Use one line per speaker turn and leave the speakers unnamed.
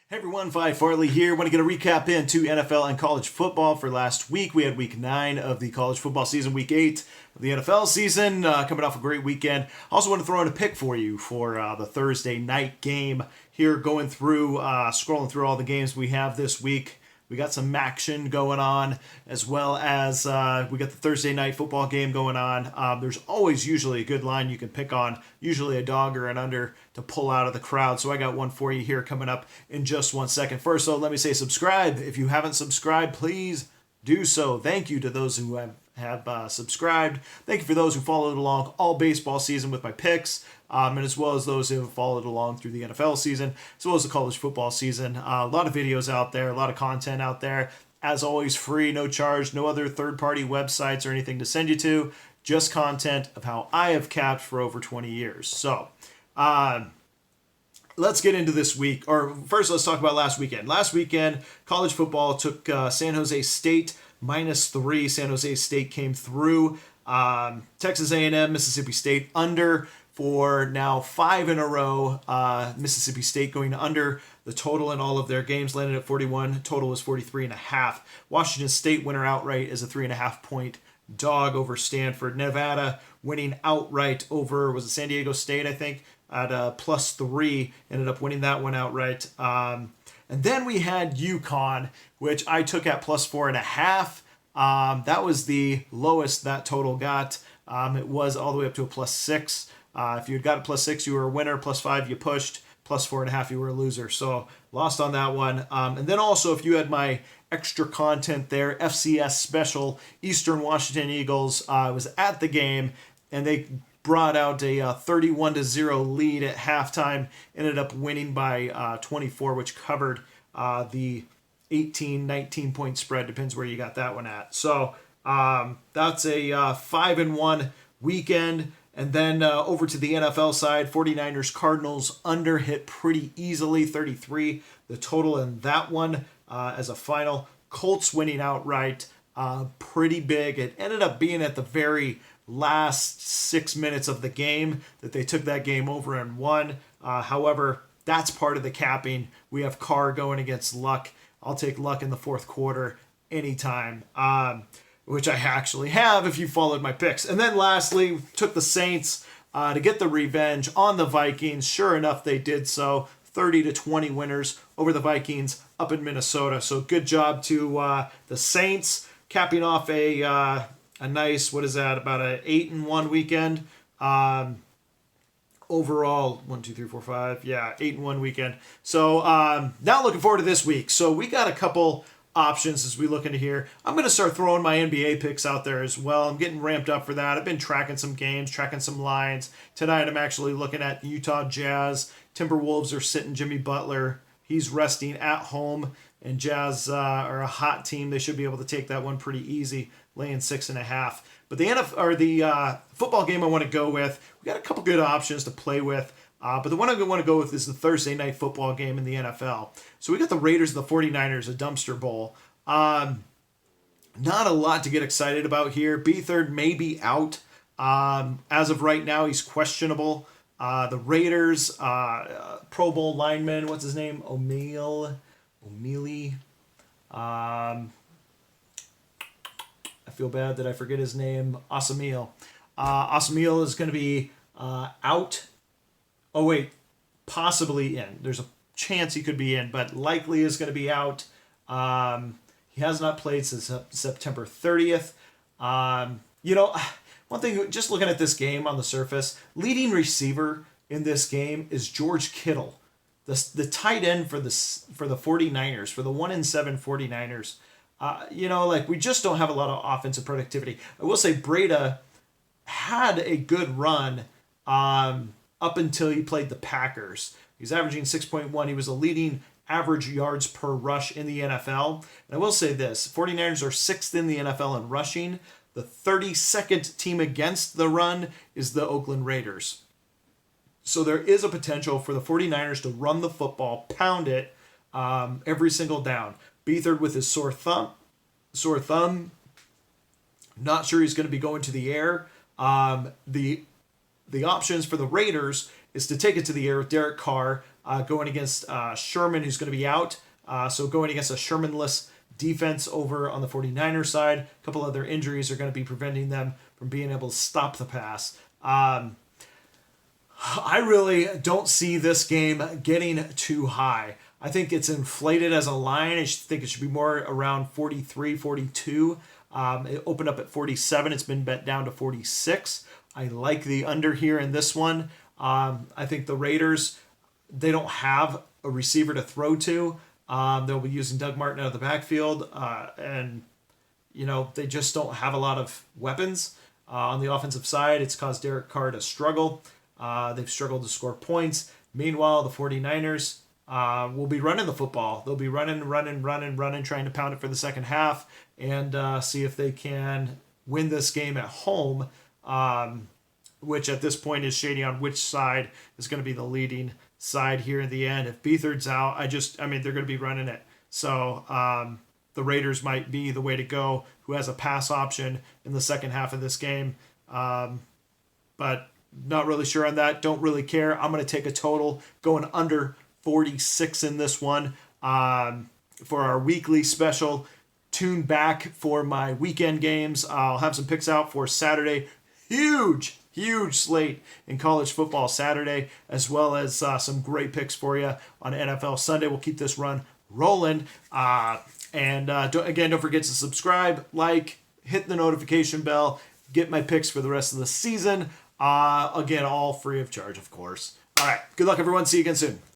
Hey everyone, Phi Farley here. Want to get a recap into NFL and college football for last week. We had week 9 of the college football season, week 8 of the NFL season, coming off a great weekend. I also want to throw in a pick for you for the Thursday night game here, going through, scrolling through all the games we have this week. We got some action going on, as well as we got the Thursday night football game going on. There's always usually a good line you can pick on, usually a dog or an under to pull out of the crowd. So I got one for you here coming up in just 1 second. First, though, let me say subscribe. If you haven't subscribed, please do so. Thank you to those who have subscribed. Thank you for those who followed along all baseball season with my picks, and as well as those who have followed along through the NFL season, as well as the college football season. A lot of videos out there, a lot of content out there. As always, free, no charge, no other third-party websites or anything to send you to. Just content of how I have capped for over 20 years. So, let's get into this week. Or first, let's talk about last weekend. Last weekend, college football took San Jose State -3. San Jose State came through. Texas A&M, Mississippi State under for now 5 in a row. Mississippi State going under the total in all of their games, landed at 41. Total was 43.5. Washington State winner outright as a 3.5 point dog over Stanford. Nevada winning outright over, was it San Diego State, I think, at +3. Ended up winning that one outright. And then we had UConn, which I took at +4.5. That was the lowest that total got. It was all the way up to a +6. If you had got a +6, you were a winner. +5, you pushed. +4.5, you were a loser. So lost on that one. And then also, if you had my extra content there, FCS special, Eastern Washington Eagles was at the game, and they brought out a 31-0 lead at halftime. Ended up winning by 24, which covered the 18-19 point spread. Depends where you got that one at. So that's a 5-1 weekend. And then over to the NFL side, 49ers Cardinals under, hit pretty easily, 33 the total in that one as a final. Colts winning outright, pretty big. It ended up being at the very last 6 minutes of the game that they took that game over and won. However, that's part of the capping. We have Carr going against Luck. I'll take Luck in the fourth quarter anytime, which I actually have if you followed my picks. And then lastly, took the Saints to get the revenge on the Vikings. Sure enough, they did so. 30-20 winners over the Vikings up in Minnesota. So good job to the Saints, capping off a nice, what is that, about an 8-1 weekend. Overall, 1, 2, 3, 4, 5, yeah, 8-1 weekend. So now looking forward to this week. So we got a couple options as we look into here. I'm going to start throwing my NBA picks out there as well. I'm getting ramped up for that. I've been tracking some games, tracking some lines. Tonight I'm actually looking at the Utah Jazz. Timberwolves are sitting Jimmy Butler. He's resting at home, and Jazz are a hot team. They should be able to take that one pretty easy, laying 6.5. But the football game I want to go with, we got a couple good options to play with. But the one I want to go with is the Thursday night football game in the NFL. So we got the Raiders and the 49ers, a dumpster bowl. Not a lot to get excited about here. Beathard may be out. As of right now, he's questionable. The Raiders, Pro Bowl lineman, what's his name? O'Mealy. I feel bad that I forget his name. Asamiel. Asamiel is going to be out. Oh, wait. Possibly in. There's a chance he could be in, but likely is going to be out. He has not played since September 30th. One thing, just looking at this game on the surface, leading receiver in this game is George Kittle, the tight end for the 49ers, for the 1-7 49ers. We just don't have a lot of offensive productivity. I will say Breda had a good run up until he played the Packers. He's averaging 6.1. He was a leading average yards per rush in the NFL. And I will say this, 49ers are 6th in the NFL in rushing. The 32nd team against the run is the Oakland Raiders. So there is a potential for the 49ers to run the football, pound it every single down. Beathard with his sore thumb. Not sure he's going to be going to the air. The options for the Raiders is to take it to the air with Derek Carr. going against Sherman, who's going to be out. So going against a Shermanless defense over on the 49ers side. A couple other injuries are going to be preventing them from being able to stop the pass. I really don't see this game getting too high. I think it's inflated as a line. I think it should be more around 43, 42. It opened up at 47. It's been bet down to 46. I like the under here in this one. I think the Raiders, they don't have a receiver to throw to. They'll be using Doug Martin out of the backfield. And, they just don't have a lot of weapons. On the offensive side, it's caused Derek Carr to struggle. They've struggled to score points. Meanwhile, the 49ers will be running the football. They'll be running, trying to pound it for the second half and see if they can win this game at home, which at this point is shading on which side is going to be the leading side here in the end. If Beathard's out, they're going to be running it. So the Raiders might be the way to go, who has a pass option in the second half of this game. But not really sure on that. Don't really care. I'm going to take a total going under 46 in this one. For our weekly special, tune back for my weekend games. I'll have some picks out for Saturday. Huge slate in college football Saturday, as well as some great picks for you on NFL Sunday. We'll keep this run rolling. Don't forget to subscribe, like, hit the notification bell, get my picks for the rest of the season. Again, all free of charge, of course. All right. Good luck, everyone. See you again soon.